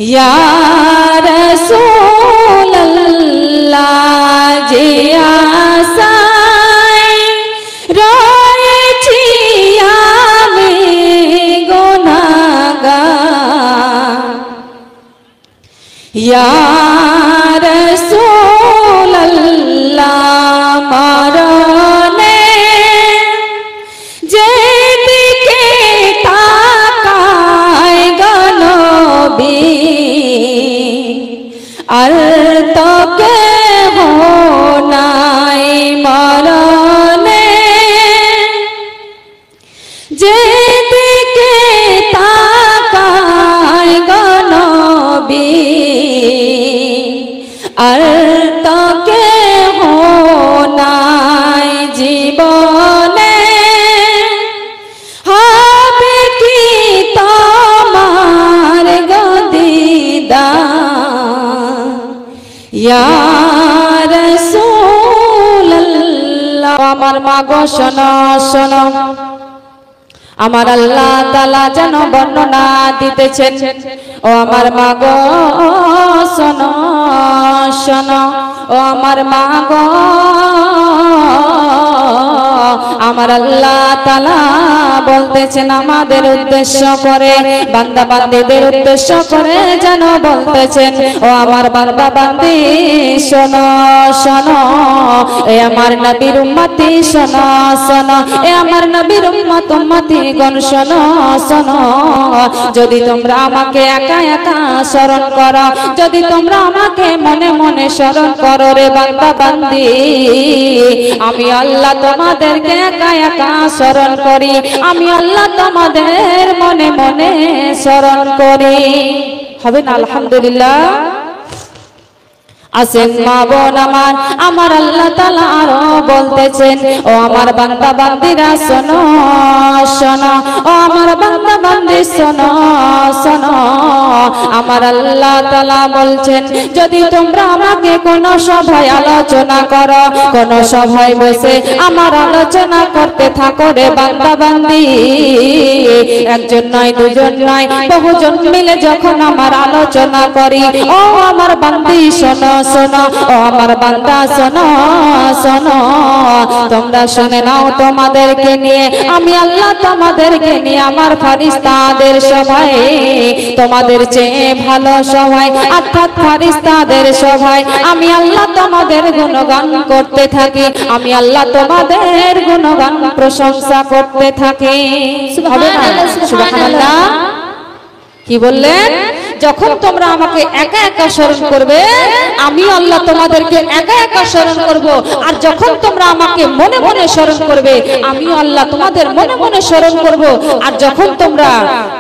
ইয়া রাসূলুল্লাহ যে আশায় রয়েছি আমি গুনাহগার ইয়া রাসূলুল্লাহ মরণে যেদিকে তাকায় গো নবী আর তো কেহ নাই মরণে যেদিকে তাকায় গো নবী আর তো কেহ নাই জীবনে হবে কি তোমার গো দিদার ইয়া রাসূলুল্লাহ আমার মা গো শোনো শোনো আমার আল্লাহ তাআলা যেন বর্ণনা দিতেছেন ও আমার মা গো শোনো শোনো ও আমার মা গো আমার আল্লাহ তাআলা বলতেছেন আমাদের উদ্দেশ্য করে বান্দা বান্দীদের উদ্দেশ্য করে যেন বলতেছেন ও আমার বান্দা বান্দী শোনো শোনো এ আমার নবীর উম্মতি শোনো শোনো এ আমার নবীর উম্মত উম্মতি গণ শোনো শোনো যদি তোমরা আমাকে একা একা স্মরণ করো যদি তোমরা আমাকে মনে মনে স্মরণ করো রে বান্দা বান্দী আমি আল্লাহ তোমাদেরকে একা একা স্মরণ করি আমি আল্লাহ তোমাদের মনে মনে স্মরণ করি হবে না আলহামদুলিল্লাহ আসেন মা বোন আমার আল্লাহ তাআলা আরো বলতেছেন ও আমার বান্দা বান্দীরা শোনো শোনো ও আমার বান্দা বান্দী শোনো শোনো আমার আল্লাহ তাআলা বলছেন যদি তোমরা আমাকে কোন সভায় আলোচনা করো কোন সভায় বসে আমার আলোচনা করতে থাকো রে বান্দা বান্দী একজন নয় দুজন নয় বহুজন মিলে যখন আমার আলোচনা করি ও আমার বান্দী শোনো শোনো ও আমার বান্দা শোনো শোনো তোমরা শুনে নাও তোমাদেরকে নিয়ে আমি আল্লাহ তোমাদেরকে নিয়ে আমার ফেরেশতাদের সভায় তোমাদের চেয়ে ভালো সভায় অর্থাৎ ফেরেশতাদের সভায় আমি আল্লাহ তোমাদের গুণগান করতে থাকি আমি আল্লাহ তোমাদের গুণগান প্রশংসা করতে থাকি সুবহানাল্লাহ সুবহানাল্লাহ কি বললেন যখন তোমরা আমাকে একা একা স্মরণ করবে আমি আল্লাহ তোমাদেরকে একা একা স্মরণ করব আর যখন তোমরা আমাকে মনে মনে স্মরণ করবে আমি আল্লাহ তোমাদের মনে মনে স্মরণ করব আর যখন তোমরা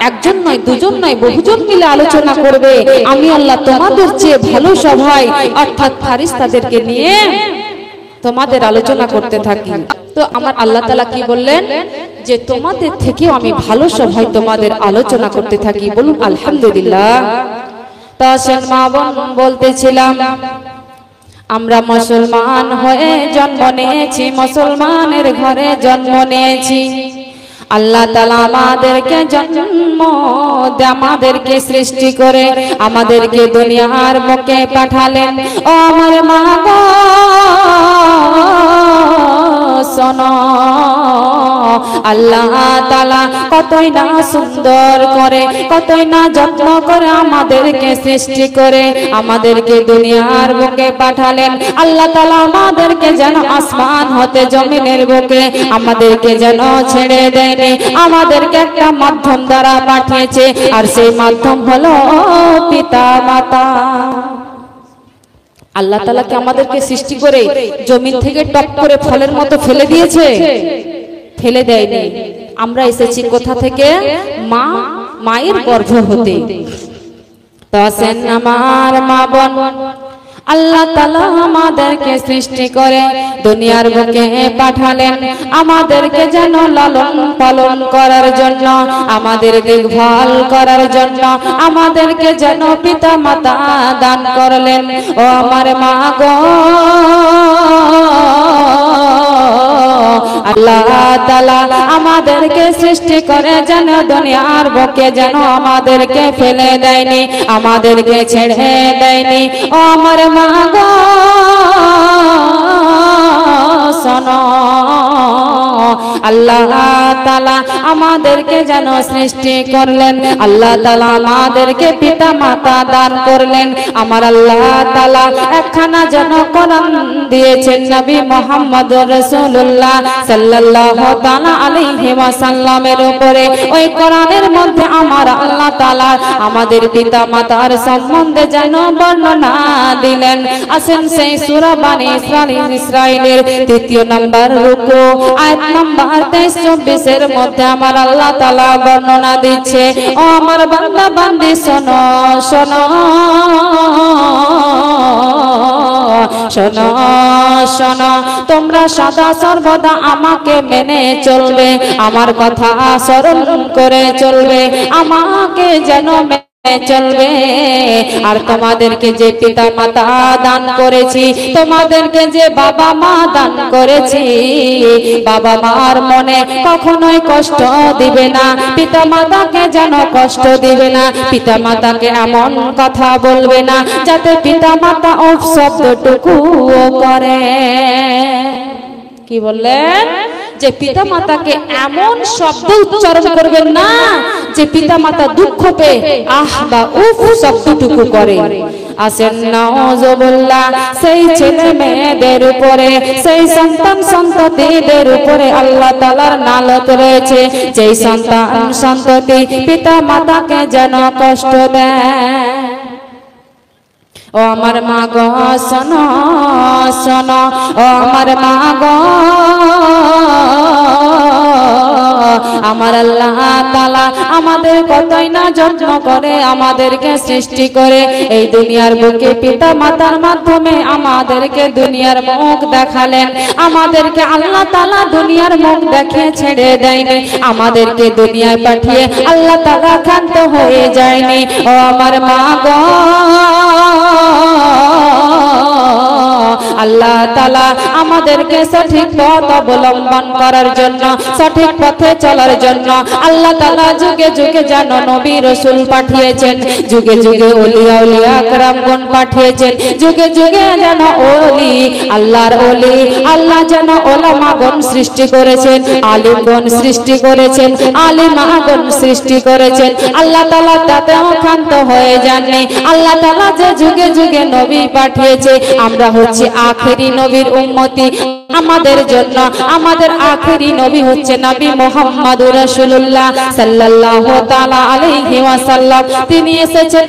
একজন নয় দুজন নয় বহুজন মিলে আলোচনা করবে আমি আল্লাহ তোমাদের চেয়ে ভালো সভায় অর্থাৎ ফেরেশতাদেরকে নিয়ে তোমাদের আলোচনা করতে থাকি তো আমার আল্লাহ তাআলা কি বললেন যে তোমাদের থেকেও আমি ভালো সভায় তোমাদের আলোচনা করতে থাকি বলুন আলহামদুলিল্লাহ তা সেন মা বোন বলতেছিলাম আমরা মুসলমান হয়ে জন্ম নিয়েছি মুসলমানের ঘরে জন্ম নিয়েছি আল্লাহ তাআলা আমাদেরকে জন্ম আমাদেরকে সৃষ্টি করে আমাদেরকে দুনিয়ার বুকে পাঠালেন ও আমার মা গো শোনো আল্লাহ তাআলা কতই না সুন্দর করে কতই না যত্ন করে আমাদেরকে সৃষ্টি করে আমাদেরকে দুনিয়ার বুকে পাঠালেন আল্লাহ তাআলা আমাদেরকে যেন আসমান হতে জমিনের বুকে আমাদেরকে যেন ছেড়ে দেয়নি আমাদেরকে একটা মাধ্যম দ্বারা পাঠিয়েছে আর সেই মাধ্যম হলো পিতা মাতা আল্লাহ তাআলা কি আমাদেরকে সৃষ্টি করে জমিন থেকে টপ করে ফলের মতো ফেলে দিয়েছে ফেলে দেয়নি আমরা এসেছি কোথা থেকে মা মায়ের গর্ভ হতে তাসেন আমার মা বোন আল্লাহ তাআলা আমাদেরকে সৃষ্টি করে দুনিয়ার বুকে পাঠালেন আমাদেরকে যেন লালন পালন করার জন্য আমাদের দেখভাল করার জন্য আমাদেরকে যেন পিতা মাতা দান করলেন ও আমার মা গো আল্লাহ তাআলা আমাদেরকে সৃষ্টি করে যেন দুনিয়ার বুকে যেন আমাদেরকে ফেলে দেয়নি, আমাদেরকে ছেড়ে দেয়নি। ও আমার মা গো শোনো, আল্লাহ তাআলা আমাদেরকে যেন সৃষ্টি করলেন, আল্লাহ তাআলা আমাদেরকে পিতা মাতা দান করলেন। আমার আল্লাহ তাআলা একখানা যেন কোরআন দিয়েছেন নবী মুহাম্মদুর রাসূলুল্লাহ সাল্লাল্লাহু তাআলা আলাইহি ওয়াসাল্লামের উপরে। ওই কোরআনের মধ্যে আমার আল্লাহ তাআলা আমাদের পিতা মাতার সম্বন্ধে যেন বর্ণনা দিলেন। আসেন সেই সূরা বানী ইসরাঈলের 3 নম্বর রুকু আয়াত নম্বর 23-24 এর মধ্যে আমার আল্লাহ তাআলা বর্ণনা দিচ্ছে। ও আমার বান্দা বান্দি শোনো শোনো শোনো শোনো, তোমরা সদা সর্বদা আমাকে মেনে চলবে, আমার কথা স্মরণ করে চলবে, আমাকে যেন চলবে। আর তোমাদেরকে যে পিতা মাতা দান করেছি, তোমাদেরকে যে বাবা মা দান করেছি, বাবা মার মনে কখনোই কষ্ট দিবে না, পিতা মাতাকে যেন কষ্ট দিবে না, পিতা মাতাকে এমন কথা বলবে না যাতে পিতা মাতা উফ শব্দটুকু করে। কি বললেন? যে পিতা মাতাকে এমন শব্দ উচ্চারণ করবেন না যে পিতা মাতা দুঃখ পেয়ে আহ বা উফ শব্দটুকু করে। আসেন নাউজুবিল্লাহ, সেই ছেলে মেয়েদের উপরে, সেই সন্তান সন্ততিদের উপরে আল্লাহ তাআলার নালত রয়েছে, যেই সন্তান সন্ততি পিতা মাতাকে যেন কষ্ট দেয়। ও আমার মা গো শোনো শোনো, ও আমার মা গো, আমার আল্লাহ তাআলা আমাদের কতই না যত্ন করে আমাদেরকে সৃষ্টি করে এই দুনিয়ার বুকে পিতা মাতার মাধ্যমে আমাদেরকে দুনিয়ার মুখ দেখালেন। আমাদেরকে আল্লাহ তাআলা দুনিয়ার মুখ দেখিয়ে ছেড়ে দেয়নি, আমাদেরকে দুনিয়ায় পাঠিয়ে আল্লাহ তাআলা ক্ষান্ত হয়ে যায়নি। ও আমার মা গো, আল্লাহ তাআলা আমাদেরকে সঠিক পথ অবলম্বন করার জন্য, সঠিক পথে চলার জন্য আল্লাহ তাআলা যুগে যুগে যেন নবী রাসূল পাঠিয়েছেন, যুগে যুগে ওলিয়া উলিয়া کرامগণ পাঠিয়েছেন, যুগে যুগে যেন ওলি আল্লাহর ওলি আল্লাহ যেন ওলামাগণ সৃষ্টি করেছেন, আলিমগণ সৃষ্টি করেছেন, আলিমাগণ সৃষ্টি করেছেন। আল্লাহ তাআলা তাতেও ক্ষান্ত হয়ে যাননি। আল্লাহ তাআলা যে যুগে যুগে নবী পাঠিয়েছে, আমরা হচ্ছে আখেরি নবীর উম্মতি। আমাদের জন্য আমাদের আখেরি নবী হচ্ছে নবী মুহাম্মদুর রাসূলুল্লাহ সাল্লাল্লাহু তাআলা আলাইহি ওয়াসাল্লাম। তিনি এসেছেন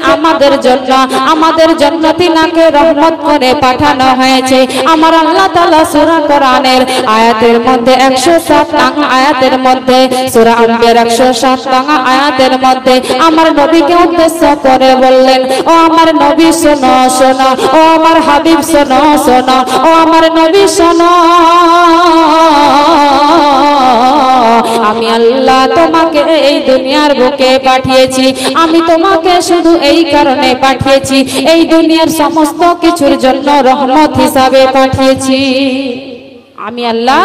আমাদের জন্য তিনাকে রহমত করে পাঠানো হয়েছে। আমার আল্লাহ তাআলা সূরা কোরআনের আয়াতের মধ্যে 107 নং আয়াতের মধ্যে, সূরা আম্বিয়ার 107 নং আয়াতের মধ্যে আমার নবীকে উদ্দেশ্য করে বললেন, ও আমার নবী শোনো শোনো, ও আমার হাবিব শোনো শোনো, ও আমার নবী শোনো, আমি আল্লাহ তোমাকে এই দুনিয়ার বুকে পাঠিয়েছি। আমি তোমাকে শুধু এই কারণে পাঠিয়েছি, এই দুনিয়ার সমস্ত কিছুর জন্য রহমত হিসাবে পাঠিয়েছি। আমি আল্লাহ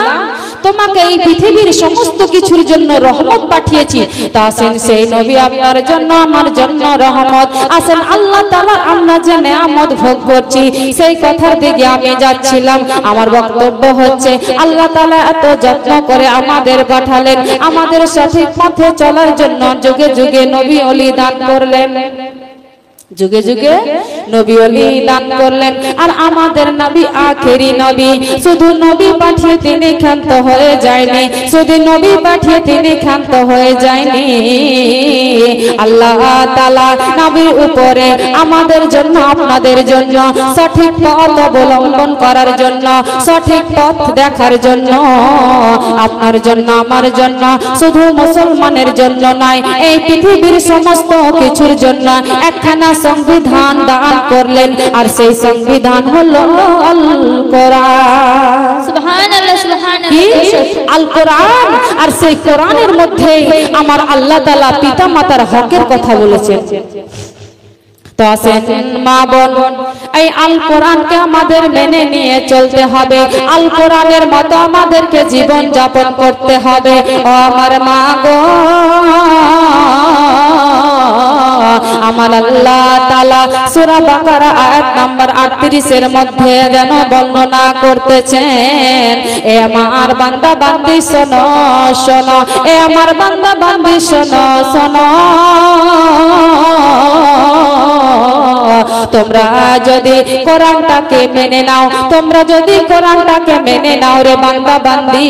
তোমাকে এই পৃথিবীর সমস্ত কিছুর জন্য রহমত পাঠিয়েছি। তা আসেন সেই নবী আপনার জন্য আমার জন্য রহমত। আসেন আল্লাহ তাআলা আমরা যে নিয়ামত ভোগ করছি সেই কথার দিকে আমি যাচ্ছিলাম। আমার বক্তব্য হচ্ছে আল্লাহ তাআলা এত যত্ন করে আমাদের পাঠালেন, আমাদের সঠিক পথে চলার জন্য যুগে যুগে নবী ওলি দান করলেন, যুগে যুগে নবী ওলি দান করলেন। আর আমাদের নবী আখেরি নবী, শুধু নবী পাঠিয়ে তিনি ক্ষান্ত হয়ে যায়নি, শুধু নবী পাঠিয়ে তিনি ক্ষান্ত হয়ে যায়নি। আল্লাহ তাআলা নবীর উপরে আমাদের জন্য আপনাদের জন্য সঠিক পথ অবলম্বন করার জন্য, সঠিক পথ দেখার জন্য, আপনার জন্য আমার জন্য, শুধু মুসলমানের জন্য নয়, এই পৃথিবীর সমস্ত কিছুর জন্য একখানা সংবিধান দান করলেন। আর সেই সংবিধান হলো আল কোরআন। সুবহানাল্লাহ সুবহানাল্লাহ, আল কোরআন। আর সেই কোরআনের মধ্যে আমার আল্লাহ তাআলা পিতা মাতার হকের কথা বলেছেন। তো আসেন মা বোন, এই আল কোরআনকে আমাদের মেনে নিয়ে চলতে হবে, আল কোরআনের মতো আমাদেরকে জীবন যাপন করতে হবে। ও আমার মা গো, আমার আল্লাহ তাআলা সূরা বাকারা আয়াত নাম্বার 38 এর মধ্যে যেন বর্ণনা করতেছেন, এ আমার বান্দা বান্দি শোনো শোনো, এ আমার বান্দা বান্দি শোনো শোনো, তোমরা যদি কোরআনটাকে মেনে নাও, তোমরা যদি কোরআনটাকে মেনে নাও রে বান্দা বান্দি,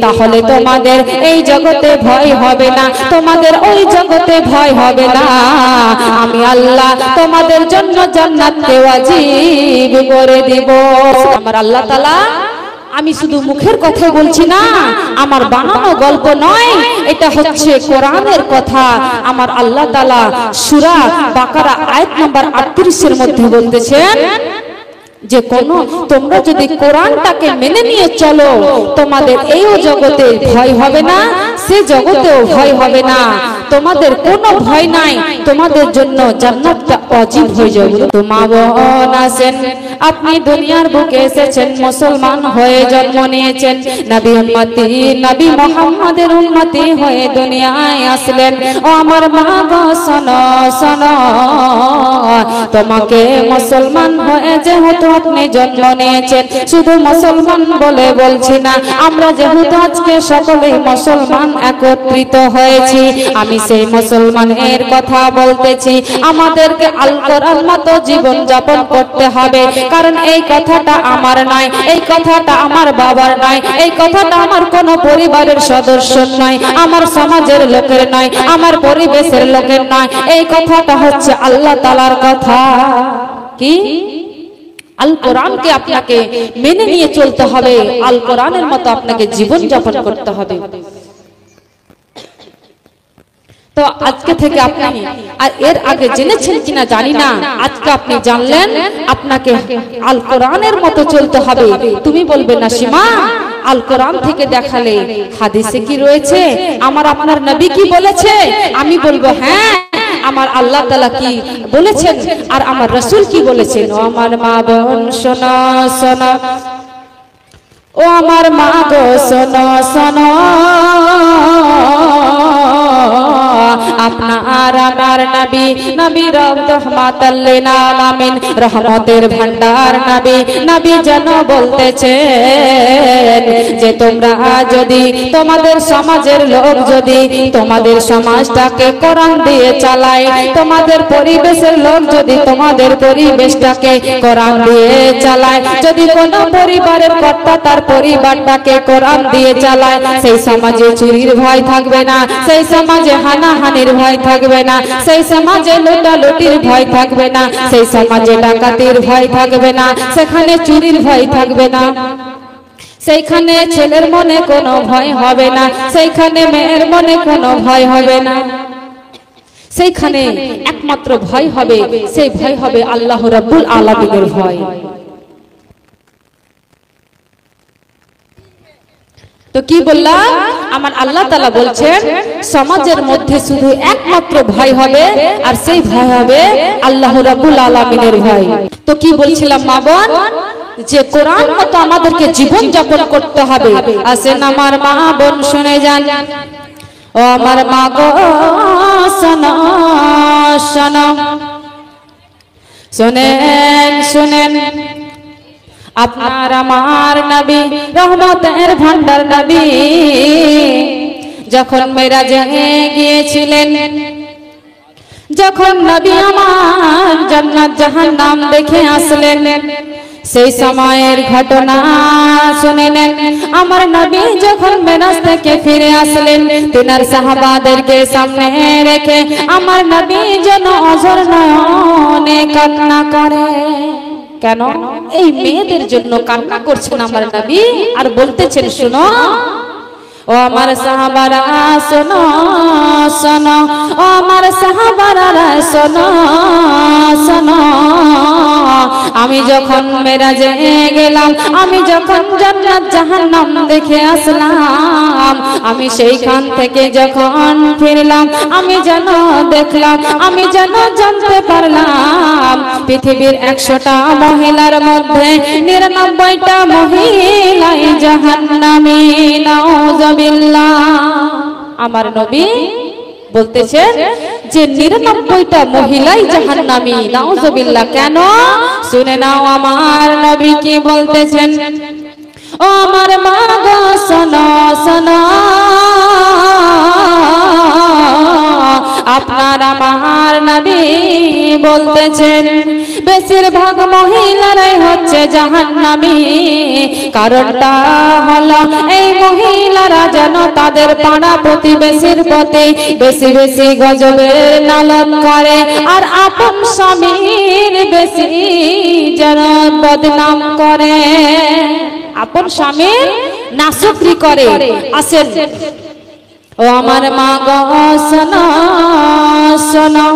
তাহলে তোমাদের এই জগতে ভয় হবে না, তোমাদের ওই জগতে ভয় হবে না। আমি আল্লাহ তোমাদের জন্য জান্নাতকে ওয়াজিব করে দিব। আমার আল্লাহ তাআলা, আমি শুধু মুখের কথা বলছি না, আমার বানানো গল্প নয়, এটা হচ্ছে কোরআনের কথা। আমার আল্লাহ তাআলা সূরা বাকারা আয়াত নাম্বার 38 এর মধ্যে বলতেছেন যে তোমরা যদি কোরআনটাকে মেনে নিয়ে চলো, তোমাদের এই জগতে ভয় হবে না, সে জগতেও ভয় হবে না, তোমাদের কোনো ভয় নাই, তোমাদের জন্য জান্নাতটা ওয়াজিব হয়ে যাবে। তো মা বোন আছেন, আপনি দুনিয়ার বুকে এসেছেন, মুসলমান হয়ে জন্ম নিয়েছেন, নবী উম্মতি নবী মুহাম্মাদের উম্মতি হয়ে দুনিয়ায় আসলেন। ও আমার মা গো শোনো শোনো, তোমাকে মুসলমান হয়ে যেহেতু আপনি জন্ম নিয়েছেন, শুধু মুসলমান বলে বলছি না, আমরা যেহেতু আজকে সকলেই মুসলমান একত্রিত হয়েছি, আমি সেই মুসলমানের কথা বলতেছি। আমাদেরকে আল কোরআন মতো জীবন যাপন করতে হবে, কারণ এই কথাটা আমার নয়, এই কথাটা আমার বাবার নয়, এই কথাটা আমার কোন পরিবারের সদস্য নয়, আমার সমাজের লোকের নয়, আমার পরিবেশের লোকের নয়, এই কথাটা হচ্ছে আল্লাহ তাআলার কথা। কি? আল কোরআনকে আপনাকে মেনে নিয়ে চলতে হবে, আল কোরআনের মতো আপনাকে জীবন যাপন করতে হবে। তো আজকে থেকে আপনি, আর এর আগে জেনেছেন কিনা জানি না, আজকে আপনি জানলেন আপনাকে আল কোরআনের মতো চলতে হবে। তুমি বলবে না সীমা, আল কোরআন থেকে দেখালে হাদিসে কি রয়েছে, আমার আপনার নবী কি বলেছে? আমি বলবো হ্যাঁ, আমার আল্লাহ তাআলা কি বলেছেন আর আমার রাসূল কি বলেছেন। ও আমার মা বোন শোনো শোনো, ও আমার মা গো শোনো শোনো, আপনার আমার নবী, নবী রাহমাতাল লিল আলামিন, রহমতের ভান্ডার নবী, নবী যেন বলতেছেন যে তোমরা যদি, তোমাদের সমাজের লোক যদি তোমাদের সমাজটাকে কোরআন দিয়ে চালায়, তোমাদের পরিবেশের লোক যদি তোমাদের পরিবেশটাকে কোরআন দিয়ে চালায়, যদি কোনো পরিবারের কর্তা তার পরিবারটাকে কোরআন দিয়ে চালায়, সেই সমাজে চুরির ভয় থাকবে না, সেই সমাজে হানাহানির ভয় থাকবে না, সেই সমাজে লুটালুটির ভয় থাকবে না, সেই সমাজে ডাকাতির ভয় থাকবে না, সেখানে চুরির ভয় থাকবে না, সেইখানে ছেলের মনে কোনো ভয় হবে না, সেইখানে মেয়ের মনে কোনো ভয় হবে না, সেইখানে একমাত্র ভয় হবে, সেই ভয় হবে আল্লাহ রাব্বুল আলামিনের ভয়। তো কি বললাম, আমার আল্লাহ তাআলা বলছেন সমাজের মধ্যে শুধু একমাত্র ভয় হবে, আর সেই ভয় হবে আল্লাহ রাব্বুল আলামিনের ভয়। তো কি বলছিলাম মা বোন, যে কোরআন মতো আমাদেরকে জীবন যাপন করতে হবে। আসেন আমার মা বোন শুনে যান, ও আমার মা গো শোনো শোনো, শুনেন শুনেন, আপনার আমার নবী, রহমতের ভান্ডার নবী, যখন মেরাজে গিয়েছিলেন, যখন নবী আমার জান্নাত জাহান্নাম দেখে আসলেন, সেই সময়ের ঘটনা শুনে নেন। আমার নবী যখন মেরাজ থেকে ফিরে আসলেন, তিনার সাহাবাদেরকে সামনে রেখে আমার নবী যেন অঝর নয়নে কান্না করে। কেন? এই মেয়েদের জন্য কান্না করছেন আমার নবী, আর বলতেছেন শুনো, ও আমার সাহাবারা শোনো শোনো, ও আমার সাহাবারা শোনো শোনো, আমি যখন মেরাজে গেলাম, আমি যখন জান্নাত জাহান্নাম দেখে আসলাম, আমি সেইখান থেকে যখন ফিরলাম, আমি যেন দেখলাম, আমি যেন জানতে পারলাম পৃথিবীর 100টা মহিলার মধ্যে 99টা মহিলাই জাহান্নামী। নাউযুবিল্লাহ। আমার নবী বলতেছেন যে 99টা মহিলাই জাহান্নামী। নাউযুবিল্লাহ। কেন? শুনে নাও আমার নবী কি বলতেছেন। ও আমার মা গো শোনো শোনো, আপনার আমার নবী বলতেছেন বেশিরভাগ মহিলারাই হচ্ছে জাহান্নামী। কারণটা হলো এই মহিলারা যেন তাদের পাড়া প্রতিবেশীর প্রতি বেশি বেশি গজবের লালন করে, আর আপন স্বামীর বেশি যেন বদনাম করে, আপন স্বামীর নাশুকরি করে। আসেন ও আমার মা গো শোনো শোনো,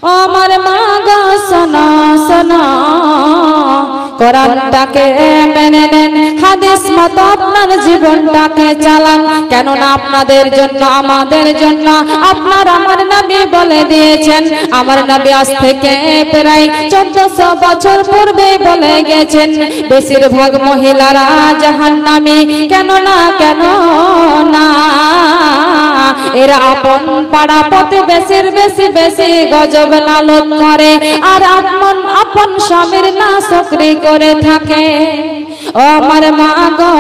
ও আমার মা গো শোনো শোনো, কোরআনটাকে মেনে নেন, হাদিস মতো আপনার জীবনটাকে চালান। কেননা আপনাদের জন্য, আমাদের জন্য আপনার আমার নবী বলে দিয়েছেন। আমার নবী আজ থেকে প্রায় 1400 বছর পূর্বে বলে গেছেন বেশিরভাগ মহিলারা জাহান্নামী। কেন না এরা আপন পাড়া প্রতিবেশীর বেশি বেশি গজব লালন করে, আর আপন স্বামীর নাশুকরি করে থাকে। ও আমার মা গো,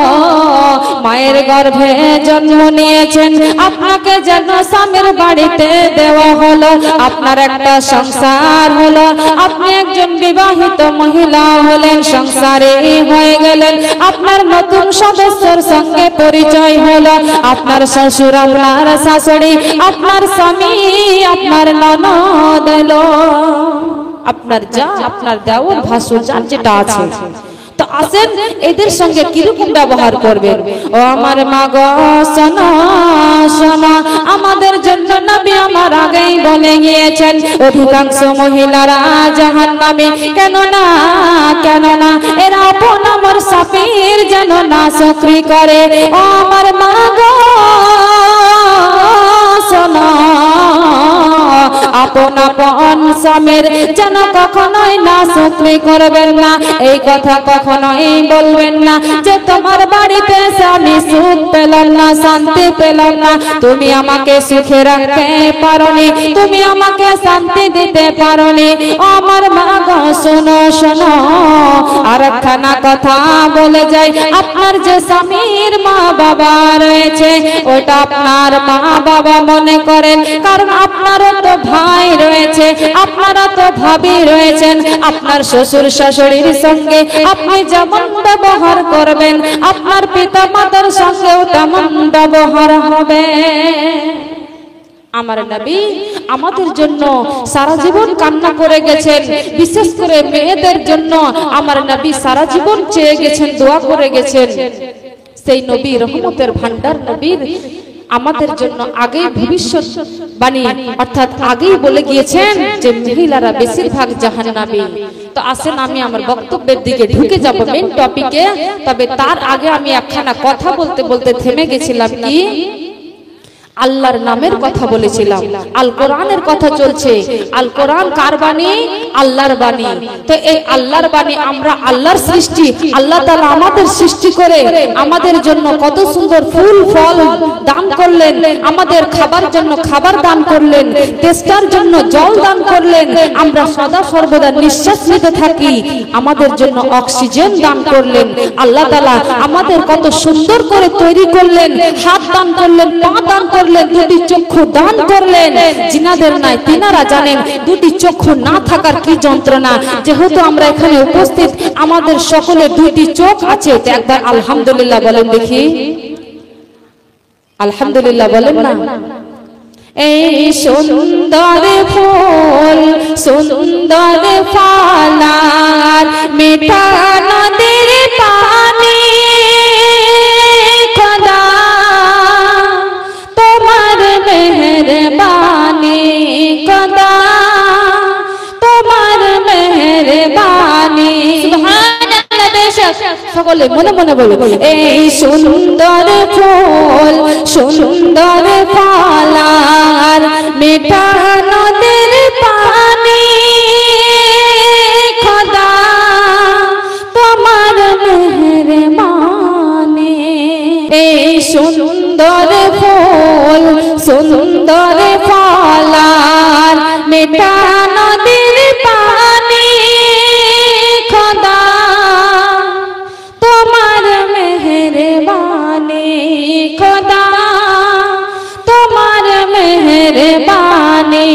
মায়ের গর্ভে জন্ম নিয়েছেন, আপনাকে যেন স্বামীর বাড়িতে দেওয়া হলো, আপনার একটা সংসার হলো, আপনি একজন বিবাহিত মহিলা হলেন, সংসারে হয়ে গেলেন, আপনার নতুন সদস্যর সঙ্গে পরিচয় হলো, আপনার শ্বশুর, আপনার শাশুড়ি, আপনার স্বামী, আপনার ননদ এলো, আপনার যা, আপনার দেওর, ভাসুর, যার যেটা আছে। তো আসেন এদের সঙ্গে কিরকম ব্যবহার করবেন। ও আমার মা গো শোনো শোনো, আমাদের জন্য নবী আমার আগেই বলে গিয়েছেন অধিকাংশ মহিলারা জাহান্নামী। কেন না এরা আপন আমার স্বামীর যেন নাশুকরি করে। ও আমার মা গো শোনো, আপন আপন স্বামীর যেন কখনোই নাশুকরি করবেন না। এই কথা কখনোই বলবেন না যে তোমার বাড়িতে আমি সুখ পেলাম না, শান্তি পেলাম না, তুমি আমাকে সুখে রাখতে পারোনি, তুমি আমাকে শান্তি দিতে পারোনি। আমার মা গো শোনো শোনো, আর একখানা কথা বলে যাই, আপনার যে স্বামীর মা বাবা রয়েছে ওটা আপনার মা বাবা মনে করেন, কারণ আপনারও তো ভাই রয়েছে, আপনারা তো ভাবি রয়েছেন। আপনার শ্বশুর শাশুড়ির সঙ্গে আপনি যেমন ব্যবহার করবেন, আপনার পিতা মাতার সঙ্গেও তেমন ব্যবহার হবে। আমার নবী আমাদের জন্য সারা জীবন কান্না করে গেছেন, বিশেষ করে মেয়েদের জন্য আমার নবী সারা জীবন চেয়ে গেছেন, দোয়া করে গেছেন। সেই নবী রহমতের ভান্ডার নবীর আমাদের জন্য আগে ভবিষ্যৎবাণী অর্থাৎ আগেই বলে গিয়েছেন যে মহিলারা বেশিরভাগ জাহান্নামী। তো আসেন আমি আমার বক্তব্যের দিকে ঢুকে যাব মেইন টপিকে, তবে তার আগে আমি একখানা কথা বলতে বলতে থেমে গেছিলাম। কি? আল্লাহর নামের কথা বলেছিলাম, আল কোরআনের কথা চলছে। আল কোরআন কার বাণী? আল্লাহর বাণী। তো এই আল্লাহর বাণী, আমরা আল্লাহর সৃষ্টি, আল্লাহ তাআলা আমাদের সৃষ্টি করে আমাদের জন্য কত সুন্দর ফুল ফল দান করলেন, আমাদের খাবার জন্য খাবার দান করলেন, তেষ্টার জন্য জল দান করলেন, আমরা সদা সর্বদা নিঃশ্বাস নিতে থাকি, আমাদের জন্য অক্সিজেন দান করলেন। আল্লাহ তাআলা আমাদের কত সুন্দর করে তৈরি করলেন, হাত দান করলেন, পা দান করলেন, দুটি চক্ষু দান করলেন। জিনাদের নাই তিনারা জানেন দুটি চক্ষু না থাকার কি যন্ত্রণা। যেহেতু আমরা এখানে উপস্থিত, আমাদের সকলের দুটি চোখ আছে, একবার আলহামদুলিল্লাহ বলেন দেখি, আলহামদুলিল্লাহ বলেন না। এই সুন্দর ফুল, সুন্দর ফলার, মিঠা নদীর পানি, খোদা সকলে মনে মনে বলবো, এই সুন্দর ফুল সুন্দর পালার মিঠা নদের পানি খোদা তোমার মেহেরবানি। এই সুন্দর ফুল সুন্দর পালার মিঠা নদের পানি খোদা তোমার মেহেরবানি খোদা তোমার মেহেরবানি।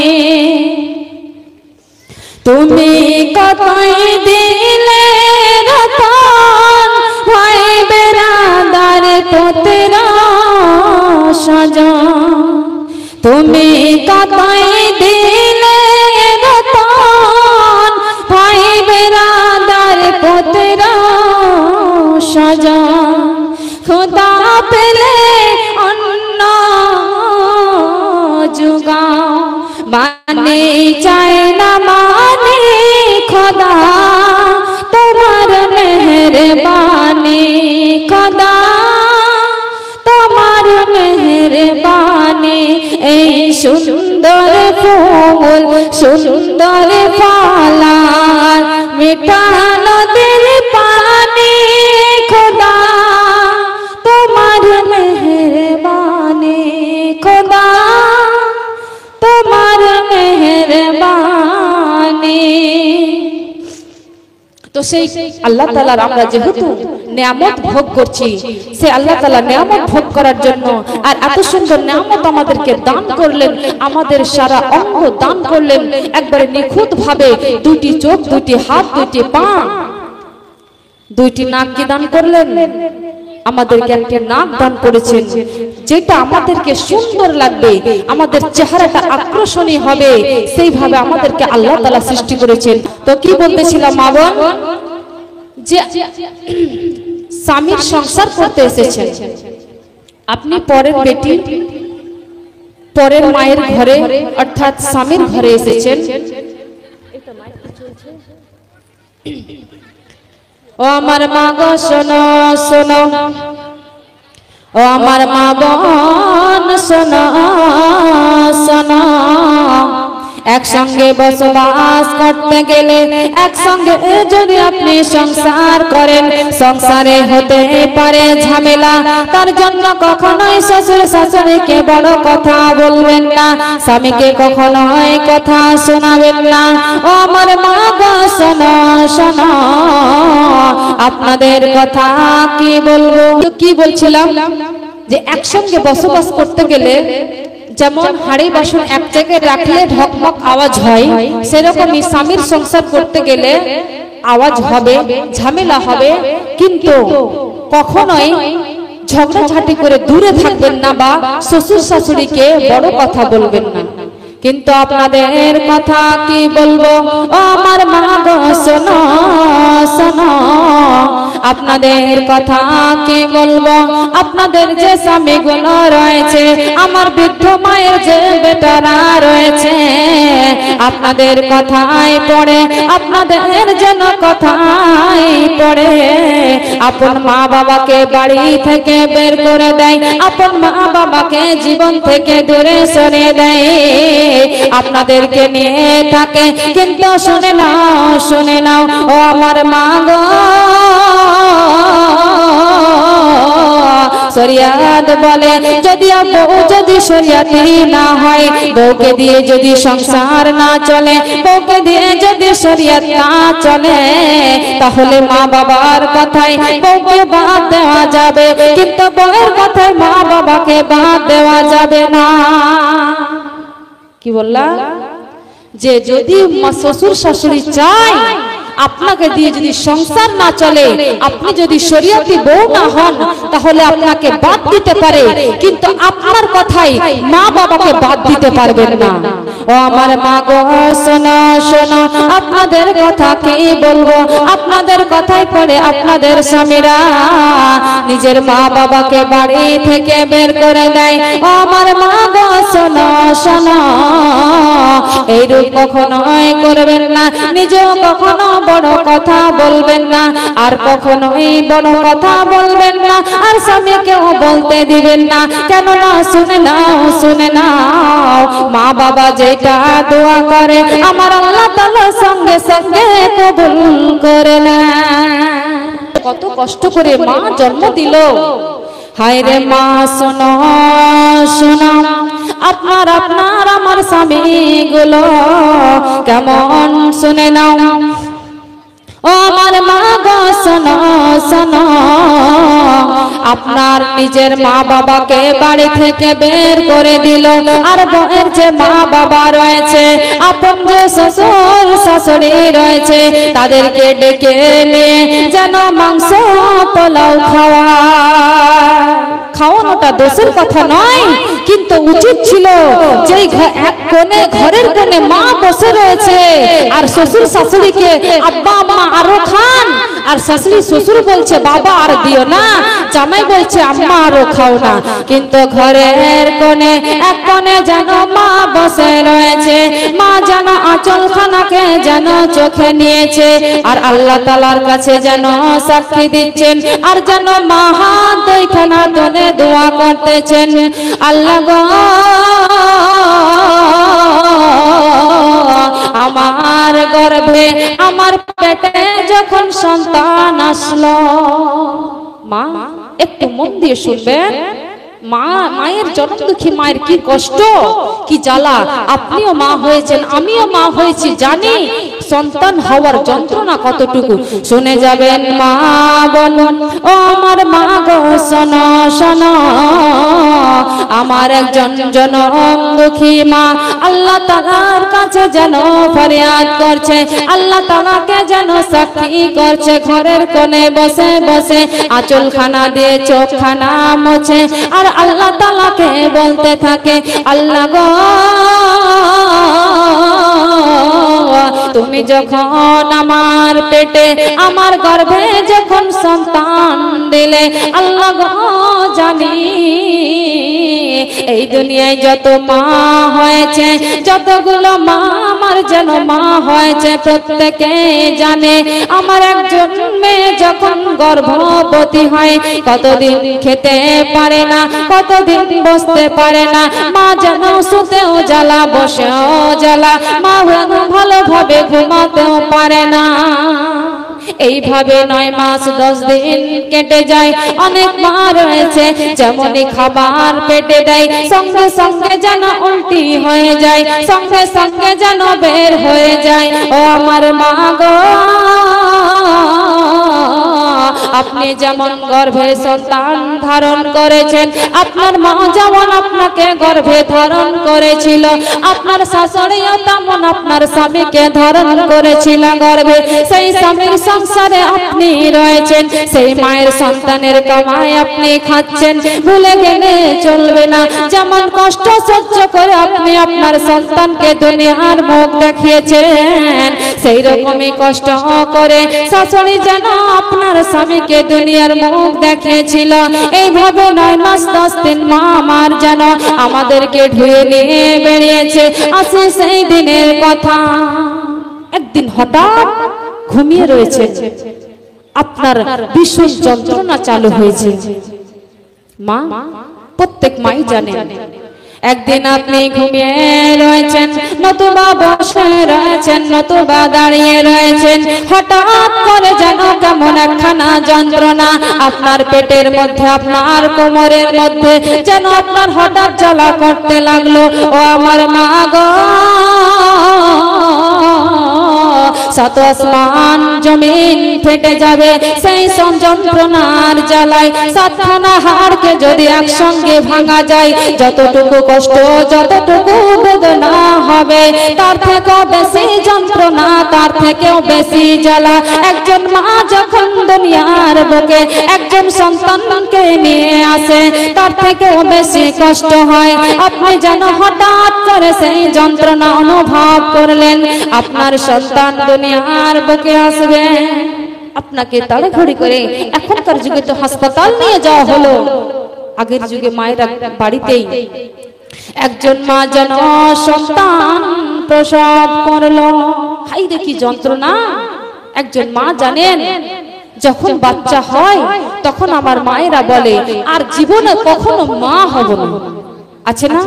তুমি কতই দিলে রতন ভাই বেরাদার পুত্র সজন। তুমি কতই দিলে রতন ভাই বেরাদার পুত্র সজন। খোদা পেলে অন্য যুগাও মানে চায় না মানে খোদা তোমার মেহেরবানি খোদা তোমার মেহেরবানি। এই সুন্দর ফুল সুন্দর পালার মিঠা নদের পানি খোদা তোমার মেহেরবানি খোদা তোমার মেহেরবানি। তো সেই আল্লাহ তাআলার আমরা যেহেতু নিয়ামত ভোগ করছি, সে আল্লাহ তাআলা নিয়ামত ভোগ করার জন্য আর এত সুন্দর নিয়ামত আমাদেরকে দান করলেন, আমাদের সারা অঙ্গ দান করলেন একবারে নিখুঁত ভাবে। দুটি চোখ, দুটি হাত, দুটি পা, দুইটি নাক কি দান করলেন? আমাদেরকে একটি নাক দান করেছেন, যেটা আমাদেরকে সুন্দর লাগবে, আমাদের চেহারাটা আকর্ষণীয় হবে, সেইভাবে আমাদেরকে আল্লাহ তাআলা সৃষ্টি করেছেন। তো কি বলতেছিলাম মা বোন, যে স্বামীর সংসার করতে এসেছেন আপনি, পরের বেটি পরের মায়ের ঘরে অর্থাৎ স্বামীর ঘরে এসেছেন। ও আমার মা গো শোনো শোনো, ও আমার মা বোন শোনো শোনো, একসঙ্গে বসবাস করতে গেলে, একসঙ্গে যদি আপনি সংসার করেন, সংসারে হতে পারে ঝামেলা। তার জন্য কখনোই শ্বশুর শাশুড়িকে বড় কথা বলবেন না, স্বামীকে কখনোই কথা শোনাবেন না। ও আমার মা গো শোনো শোনো, আপনাদের কথা কি বলবো। কি বলছিলাম, যে একসঙ্গে বসবাস করতে গেলে যেমন হাড়ি বাসন এক জায়গায় রাখলে ঢকমক আওয়াজ হয়, সেরকমই স্বামীর সংসার করতে গেলে আওয়াজ হবে, ঝামেলা হবে, কিন্তু কখনোই ঝগড়াঝাটি করে দূরে থাকবেন না বা শ্বশুর শাশুড়িকে বড় কথা বলবেন না। কিন্তু আপনাদের কথা কি বলবো, ও আমার মা গো শোনো শোনো, আপনাদের কথা কি বলবো। আপনাদের যে স্বামীগুলো রয়েছে, আমার বৃদ্ধ মায়ের যে বেটারা রয়েছে, আপনাদের কথাই পড়ে, আপনাদের যেন কথাই পড়ে আপন মা বাবাকে বাড়ি থেকে বের করে দেয়, আপন মা বাবাকে জীবন থেকে দূরে সরে দেয়, আপনাদেরকে নিয়ে থাকে। কিন্তু শুনে নাও ও আমার মা গো, শরিয়াত বলে যদি বউ যদি শরিয়াতি না হয়, বউকে দিয়ে যদি সংসার না চলে, বউকে দিয়ে যদি শরিয়াত না চলে, তাহলে মা বাবার কথায় বউকে বাদ দেওয়া যাবে, কিন্তু বউয়ের কথায় মা বাবাকে বাদ দেওয়া যাবে না। কি বললাম, যে যদি শ্বশুর শাশুড়ি চায় আপনাকে দিয়ে যদি সংসার না চলে, আপনি যদি শরিয়তি বউ না হন, তাহলে আপনাকে বাদ দিতে পারে, কিন্তু আপনার কথাই মা বাবাকে বাদ দিতে পারবেন না। ও আমার মা গো শোনো শোনো, আপনাদের কথা কি বলবো, আপনাদের কথাই পড়ে আপনাদের স্বামীরা নিজের মা বাবাকে বাড়ি থেকে বের করে দেয়। ও আমার মা গো শোনো শোনো, এইরূপ কখনোই করবেন না, নিজেও কখনো বড় কথা বলবেন না, আর কখনোই বড় কথা বলবেন না, আর স্বামীকেও বলতে দিবেন না। কেননা শুনে নাও মা বাবা যেটা দোয়া করে আমার আল্লাহ তাআলা সঙ্গে সঙ্গে কবুল করে নেন। কত কষ্ট করে মা জন্ম দিল। হায় রে মা শোনো শোনো, আপনার আমার স্বামী গুলো কেমন শুনে নাও। ও আমার মা গো শোনো শোনো, আপনার নিজের মা বাবাকে বাড়ি থেকে বের করে দিল, আর বউয়ের যে মা বাবা রয়েছে, আপন যে শ্বশুর শাশুড়ি রয়েছে, তাদেরকে ডেকে নিয়ে যেন মাংস পোলাও খাওয়ানোটা দোষের কথা নয়, কিন্তু উচিত ছিল যে এক কোণে ঘরের কোণে মা বসে রয়েছে আর শ্বশুর শাশুড়িকে আব্বা আম্মা আরো খান, আর শাশুড়ি শ্বশুর বলছে বাবা আর দিও না, জামাই বলছে আম্মা আরো খাও না, কিন্তু ঘরের কোণে এক কোণে যেন মা বসে রয়েছে, মা যেন আঁচল খানাকে যেন চোখে নিয়েছে, আর আল্লাহ তাআলার কাছে যেন সাক্ষী দিচ্ছেন, আর যেন মা হাত দুইখানা তুলে দোয়া করতেছেন, আল্লাহ গো আমার গর্ভে আমার পেটে যখন সন্তান আসলো। মা একটু মন দিয়ে শুনবেন, মায়ের জন্ম দুঃখী মায়ের কি কষ্ট কি জ্বালা। আপনিও মা হয়েছেন, আমিও মা হয়েছি, জানি সন্তান হওয়ার যন্ত্রণা কতটুকু। শুনে যাবেন মা বলুন, ও আমার মা গো শোনো শোনো, আমার একজন জনম দুঃখী মা আল্লাহ তাআলার কাছে যেন ফরিয়াদ করছে, আল্লাহ তাআলাকে যেন সাক্ষী করছে, ঘরের কোণে বসে বসে আঁচল খানা দিয়ে চোখ খানা মোছে, আর আল্লাহ তাআলাকে বলতে থাকে, আল্লাহ গো তুমি যখন আমার পেটে আমার গর্ভে যখন সন্তান দিলে, আল্লাহ গো জানি এই দুনিয়ায় যত মা হয়েছে, যতগুলো মা আমার যেন মা হয়েছে, প্রত্যেকে জানে আমার একজন মেয়ে যখন গর্ভবতী হয় কতদিন খেতে পারে না, কতদিন বসতে পারে না, মা যেন শুতেও জ্বালা বসেও জ্বালা, মা ভালোভাবে ঘুমাতেও পারে না। এইভাবে 9 মাস 10 দিন কেটে যায়। অনেক মা রয়েছে যেমনই খাবার পেটে দেয় সঙ্গে সঙ্গে যেন উল্টি হয়ে যায়, সঙ্গে সঙ্গে যেন বের হয়ে যায়। ও আমার মা গো, আপনি যেমন গর্ভে সন্তান ধারণ করেছেন, আপনার মা যেমন আপনাকে গর্ভে ধারণ করেছিল, আপনার শাশুড়িও তেমন আপনার স্বামীকে ধারণ করেছিল গর্ভে। সেই স্বামীর সংসারে আপনি রয়েছেন, সেই মায়ের সন্তানের কামাই আপনি খাচ্ছেন, ভুলে গেলে চলবে না। যেমন কষ্ট সহ্য করে আপনি আপনার সন্তানকে দুনিয়ার মুখ দেখিয়েছেন, সেই রকমই কষ্ট করে শাশুড়ি যেন আপনার স্বামীকে দুনিয়ার মুখ দেখিয়েছিল। এইভাবে 9 মাস 10 দিন মা আমার যেন আমাদেরকে ধুয়ে নিয়ে বেরিয়েছে। আসে সেই দিনের কথা, একদিন হঠাৎ ঘুমিয়ে রয়েছে, আপনার ভীষণ যন্ত্রণা চালু হয়েছে। মা, প্রত্যেক মাই জানে, একদিন আপনি ঘুমিয়ে রয়েছেন, নতুবা বসে রয়েছেন, নতুবা দাঁড়িয়ে রয়েছেন, হঠাৎ করে যেন কেমন একখানা যন্ত্রণা আপনার পেটের মধ্যে, আপনার কোমরের মধ্যে যেন আপনার হঠাৎ জ্বালা করতে লাগলো। ও আমার মা গো, সাত আসমান জমিন ফেটে যাবে সেই যন্ত্রণার জ্বালায়। 7খানা হাড়কে যদি একসঙ্গে ভাঙা যায়, যতটুকু কষ্ট যতটুকু বেদনা হবে, তার থেকেও বেশি যন্ত্রণা, তার থেকেও বেশি জ্বালা একজন মা যখন দুনিয়ার বুকে একজন সন্তানকে নিয়ে আসে, তার থেকেও বেশি কষ্ট হয়। আপনি যেন হঠাৎ করে সেই যন্ত্রণা অনুভব করলেন, আপনার সন্তান দুনিয়ার বুকে আসবে, আপনাকে তাড়াহুড়ি করে এখনকার যুগে তো হাসপাতাল নিয়ে যাওয়া হলো, আগের যুগে মায়েরা বাড়িতেই। একজন মা যেন সন্তান প্রসব করলো, হাই রে কি যন্ত্রণা, একজন মা জানেন যখন বাচ্চা হয় তখন আমার মায়েরা বলে আর জীবনে কখনো মা হব না, আছে না?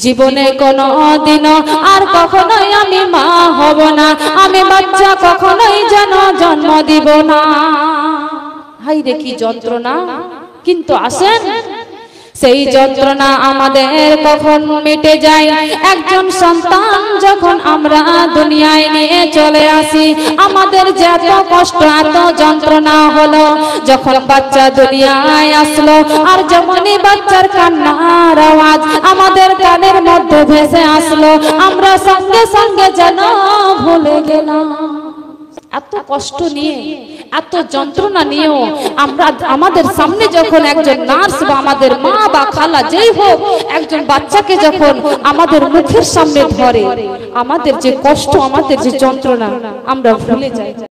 জীবনে কোনো দিন আর কখনোই আমি মা হব না, আমি বাচ্চা কখনোই যেন জন্ম দিব না। হাই রে কি যন্ত্রণা! কিন্তু আসেন সেই যন্ত্রণা আমাদের কখন মিটে যায়? একজন সন্তান যখন আমরা দুনিয়ায় নিয়ে চলে আসি, আমাদের যে এত কষ্ট এত যন্ত্রণা হলো, যখন বাচ্চা দুনিয়ায় আসলো আর যেমনই বাচ্চার কান্নার আওয়াজ আমাদের কানের মধ্যে ভেসে আসলো, আমরা সঙ্গে সঙ্গে যেন ভুলে গেলাম। এত কষ্ট নিয়ে এত যন্ত্রণা নিয়েও আমরা আমাদের সামনে যখন একজন নার্স বা আমাদের মা বা খালা যেই হোক একজন বাচ্চাকে যখন আমাদের মুখের সামনে ধরে, আমাদের যে কষ্ট আমাদের যে যন্ত্রণা আমরা ভুলে যাই।